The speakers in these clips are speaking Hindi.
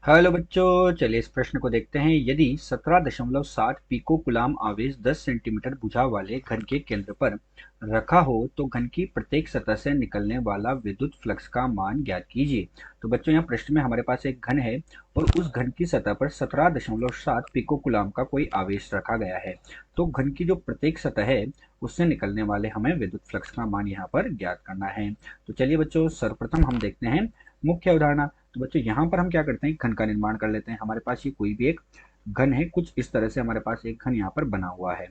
हेलो बच्चों, चलिए इस प्रश्न को देखते हैं। यदि 17.7 पिको कुलाम आवेश 10 सेंटीमीटर भुजा वाले घन के केंद्र पर रखा हो तो घन की प्रत्येक सतह से निकलने वाला विद्युत फ्लक्स का मान ज्ञात कीजिए। तो बच्चों, यहाँ प्रश्न में हमारे पास एक घन है और उस घन की सतह पर 17.7 पिको कुलाम का कोई आवेश रखा गया है। तो घन की जो प्रत्येक सतह है उससे निकलने वाले हमें विद्युत फ्लक्स का मान यहाँ पर ज्ञात करना है। तो चलिए बच्चों, सर्वप्रथम हम देखते हैं मुख्य उदाहरण। तो बच्चों, यहाँ पर हम क्या करते हैं, घन का निर्माण कर लेते हैं। हमारे पास ये कोई भी एक घन है, कुछ इस तरह से हमारे पास एक घन यहाँ पर बना हुआ है।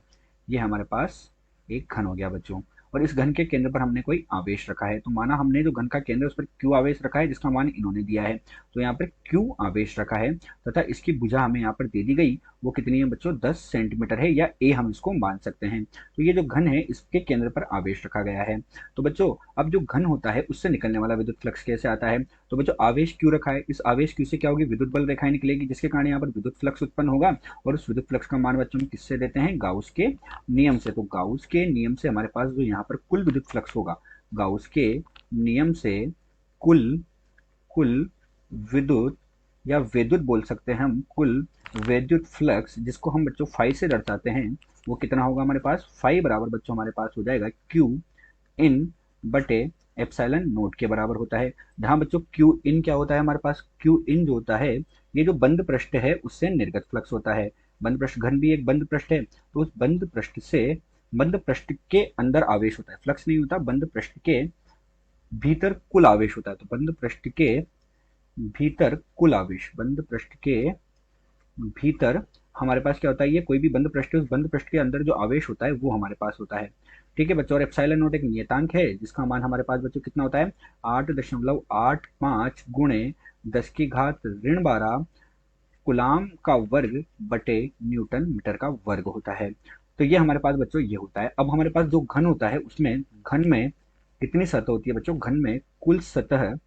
ये हमारे पास एक घन हो गया बच्चों। और इस घन के केंद्र पर हमने कोई आवेश रखा है। तो माना हमने जो घन का केंद्र उस पर क्यू आवेश रखा है, जिसका मान इन्होंने दिया है। तो यहाँ पर क्यू आवेश रखा है तथा इसकी भुजा हमें यहाँ पर दे दी गई। वो कितनी है बच्चों, 10 सेंटीमीटर है, या ए हम इसको मान सकते हैं। तो ये जो घन है इसके केंद्र पर आवेश रखा गया है। तो बच्चों, अब जो घन होता है उससे निकलने वाला विद्युत फ्लक्स कैसे आता है। तो बच्चों, आवेश क्यू रखा है, इस आवेश क्यू से क्या होगी, विद्युत बल रेखाएं निकलेगी, जिसके कारण यहाँ पर विद्युत फ्लक्स उत्पन्न होगा। और उस विद्युत फ्लक्स का मान बच्चों हम किससे देते हैं, गाउस के नियम से। तो गाउस के नियम से हमारे पास जो यहाँ पर कुल विद्युत फ्लक्स होगा, गाउस के नियम से कुल कुल विद्युत, या विद्युत बोल सकते हैं हम, कुल विद्युत फ्लक्स, जिसको हम बच्चों फाई से दर्शाते हैं, वो कितना होगा हमारे पास, फाई बराबर बच्चों हमारे पास हो जाएगा क्यू इन बटे एप्सिलॉन नोट के बराबर होता है। जहां बच्चों क्यू इन क्या होता है, हमारे पास क्यू इन जो होता है ये जो बंद पृष्ठ है उससे निर्गत फ्लक्स होता है। बंद पृष्ठ, घन भी एक बंद पृष्ठ है, तो उस बंद पृष्ठ के अंदर आवेश होता है, फ्लक्स नहीं होता, बंद पृष्ठ के भीतर कुल आवेश होता है। तो बंद पृष्ठ के भीतर कुल आवेश, बंद पृष्ठ के भीतर हमारे पास क्या होता है, ये कोई भी बंद पृष्ठ है, उस बंद पृष्ठ के अंदर जो आवेश होता है वो हमारे पास होता है। ठीक है बच्चों, और एप्सिलॉन नोट एक नियतांक है जिसका मान हमारे पास बच्चों कितना होता है, 8.85 गुणे 10⁻12 कुलाम का वर्ग बटे न्यूटन मीटर का वर्ग होता है। तो ये हमारे पास बच्चों ये होता है। अब हमारे पास जो घन होता है उसमें घन में कितनी सतह होती है बच्चों, घन में कुल सतह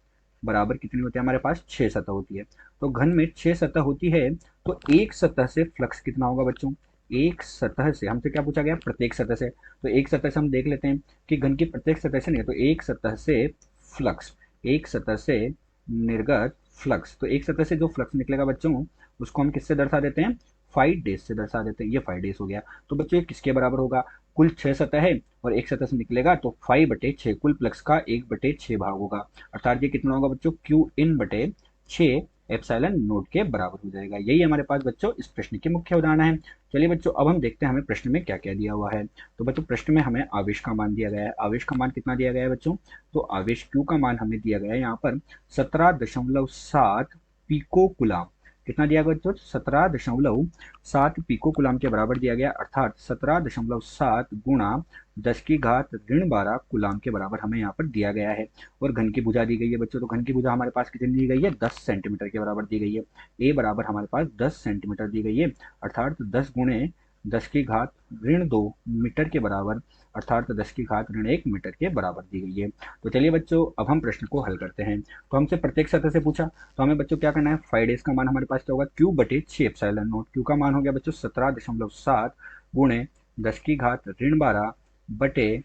बराबर कितनी होती है, हमारे पास 6 सतह होती है। तो घन में 6 सतह होती है, तो एक सतह से फ्लक्स कितना होगा बच्चों, एक सतह से हमसे क्या पूछा गया, प्रत्येक सतह से। तो एक सतह से हम देख लेते हैं कि घन की प्रत्येक सतह से नहीं है, तो एक सतह से फ्लक्स, एक सतह से निर्गत फ्लक्स। तो एक सतह से जो फ्लक्स निकलेगा बच्चों उसको हम किससे दर्शा देते हैं, 5 डेज से दर्शा देते हैं। ये 5 डेज हो गया। तो बच्चों ये किसके बराबर होगा, कुल 6 सतह है और एक सतह से निकलेगा, तो 5/6 कुल फ्लक्स का 1/6 भाग होगा। अर्थात ये कितना होगा बच्चों, क्यू इन बटे 6 एप्सिलॉन नोट के बराबर हो जाएगा। यही हमारे पास बच्चों इस प्रश्न के मुख्य उदाहरण है। चलिए बच्चों, अब हम देखते हैं हमें प्रश्न में क्या क्या दिया हुआ है। तो बच्चों, प्रश्न में हमें आवेश का मान दिया गया है। आवेश का मान कितना दिया गया है बच्चों, तो आवेश क्यू का मान हमें दिया गया है यहाँ पर 17.7 पिको कुलाम। कितना दिया गया बच्चों, 17.7 पिको कुलाम के बराबर दिया गया, अर्थात 17.7 गुणा 10⁻12 कुलाम के बराबर हमें यहाँ पर दिया गया है। और घन की भुजा दी गई है बच्चों, तो घन की भुजा हमारे पास कितनी दी गई है, 10 सेंटीमीटर के बराबर दी गई है। ए बराबर हमारे पास 10 सेंटीमीटर दी गई है, अर्थात 10 गुणे 10⁻2 मीटर के बराबर, अर्थात 10⁻1 मीटर के बराबर दी गई है। तो चलिए बच्चों, अब हम प्रश्न को हल करते हैं। तो हमसे प्रत्येक सतह से पूछा, तो हमें बच्चों क्या करना है, 5 डेज का मान हमारे पास क्या होगा, क्यू/6 एप्सिलॉन नोट। क्यू का मान हो गया बच्चों 17.7 गुणे 10⁻12 बटे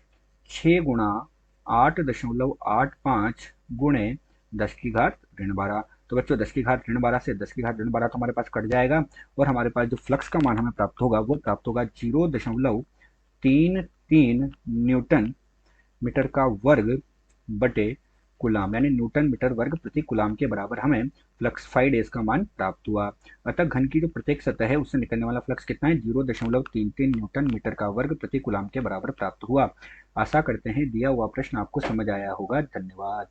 6 गुणा 8.85 गुणे 10⁻12। तो बच्चों 10⁻12 से 10⁻12 तो हमारे पास कट जाएगा, और हमारे पास जो फ्लक्स का मान हमें प्राप्त होगा वो प्राप्त होगा 0.33 न्यूटन मीटर का वर्ग बटे कुलाम, यानी न्यूटन मीटर वर्ग प्रति कुलाम के बराबर हमें फ्लक्स 5 डेज का मान प्राप्त हुआ। अतः घन की जो प्रत्येक सतह है उससे निकलने वाला फ्लक्स कितना है, 0.33 न्यूटन मीटर का वर्ग प्रति कुलाम के बराबर प्राप्त हुआ। आशा करते हैं दिया हुआ प्रश्न आपको समझ आया होगा। धन्यवाद।